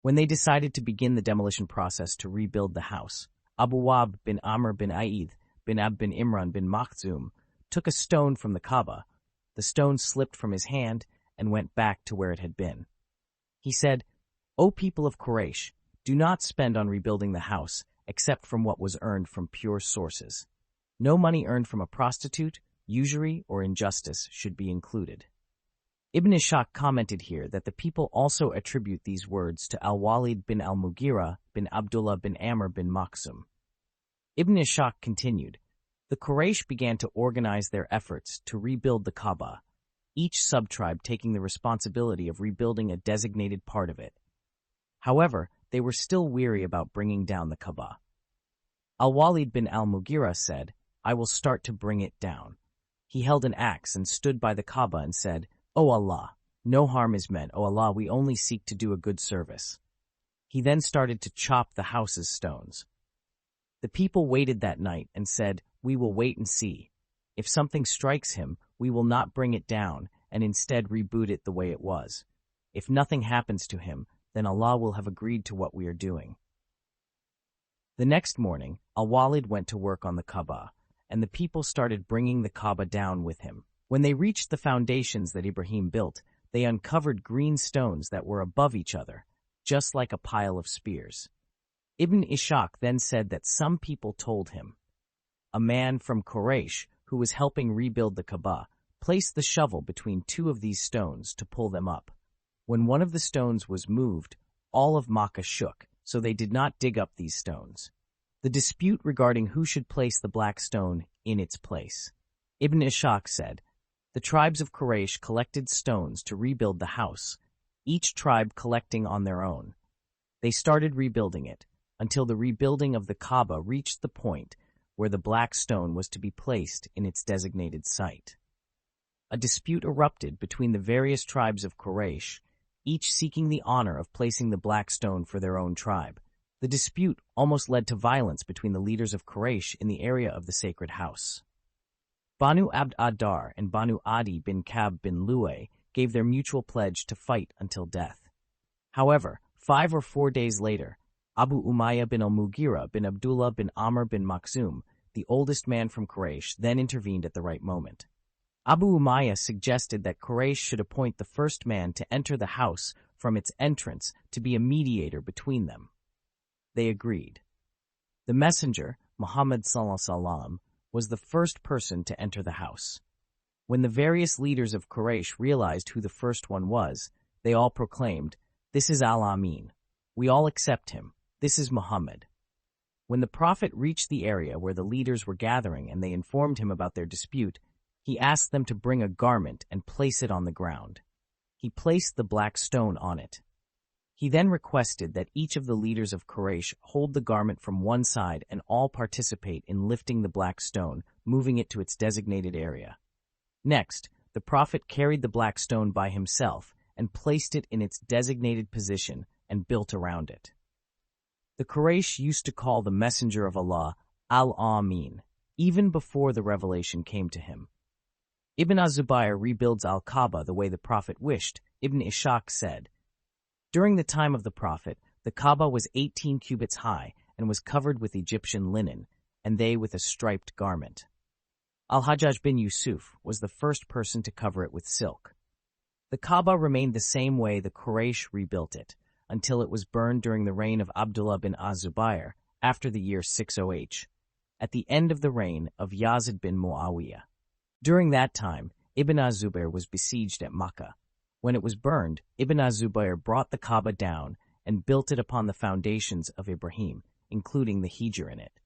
When they decided to begin the demolition process to rebuild the house, Abu Wab bin Amr bin Aid bin Ab bin Imran bin Makhzum took a stone from the Kaaba. The stone slipped from his hand and went back to where it had been. He said, "O people of Quraysh, do not spend on rebuilding the house except from what was earned from pure sources. No money earned from a prostitute, usury, or injustice should be included." Ibn Ishaq commented here that the people also attribute these words to Al-Walid bin al-Mughira bin Abdullah bin Amr bin Makhzum. Ibn Ishaq continued, "The Quraysh began to organize their efforts to rebuild the Kaaba, each sub-tribe taking the responsibility of rebuilding a designated part of it. However, they were still weary about bringing down the Kaaba. Al-Walid bin al-Mughira said, "I will start to bring it down." He held an axe and stood by the Kaaba and said, "O Allah, no harm is meant. O Allah, we only seek to do a good service." He then started to chop the house's stones. The people waited that night and said, "We will wait and see. If something strikes him, we will not bring it down and instead reboot it the way it was. If nothing happens to him, then Allah will have agreed to what we are doing." The next morning, Al-Walid went to work on the Kaaba, and the people started bringing the Kaaba down with him. When they reached the foundations that Ibrahim built, they uncovered green stones that were above each other, just like a pile of spears. Ibn Ishaq then said that some people told him, "A man from Quraysh, who was helping rebuild the Kaaba, placed the shovel between two of these stones to pull them up. When one of the stones was moved, all of Makkah shook, so they did not dig up these stones." The dispute regarding who should place the black stone in its place. Ibn Ishaq said, "The tribes of Quraysh collected stones to rebuild the house, each tribe collecting on their own. They started rebuilding it, until the rebuilding of the Kaaba reached the point where the black stone was to be placed in its designated site. A dispute erupted between the various tribes of Quraysh, each seeking the honor of placing the black stone for their own tribe. The dispute almost led to violence between the leaders of Quraysh in the area of the sacred house. Banu Abd ad-Dar and Banu Adi bin Kab bin Luay gave their mutual pledge to fight until death. However, 5 or 4 days later, Abu Umayyah bin al-Mughira bin Abdullah bin Amr bin Makhzum, the oldest man from Quraysh, then intervened at the right moment. Abu Umayyah suggested that Quraysh should appoint the first man to enter the house from its entrance to be a mediator between them. They agreed. The messenger, Muhammad ﷺ, was the first person to enter the house. When the various leaders of Quraysh realized who the first one was, they all proclaimed, "This is Al-Amin. We all accept him. This is Muhammad." When the Prophet reached the area where the leaders were gathering and they informed him about their dispute, he asked them to bring a garment and place it on the ground. He placed the black stone on it. He then requested that each of the leaders of Quraysh hold the garment from one side and all participate in lifting the black stone, moving it to its designated area. Next, the Prophet carried the black stone by himself and placed it in its designated position and built around it. The Quraysh used to call the Messenger of Allah Al-Amin, even before the revelation came to him. Ibn az-Zubayr rebuilds Al-Kaaba the way the Prophet wished. Ibn Ishaq said, "During the time of the Prophet, the Kaaba was 18 cubits high and was covered with Egyptian linen, and they with a striped garment. Al-Hajjaj bin Yusuf was the first person to cover it with silk. The Kaaba remained the same way the Quraysh rebuilt it, until it was burned during the reign of Abdullah bin az-Zubayr after the year 60 at the end of the reign of Yazid bin Muawiyah. During that time, Ibn az-Zubayr was besieged at Makkah. When it was burned, Ibn az-Zubayr brought the Kaaba down and built it upon the foundations of Ibrahim, including the Hijr in it.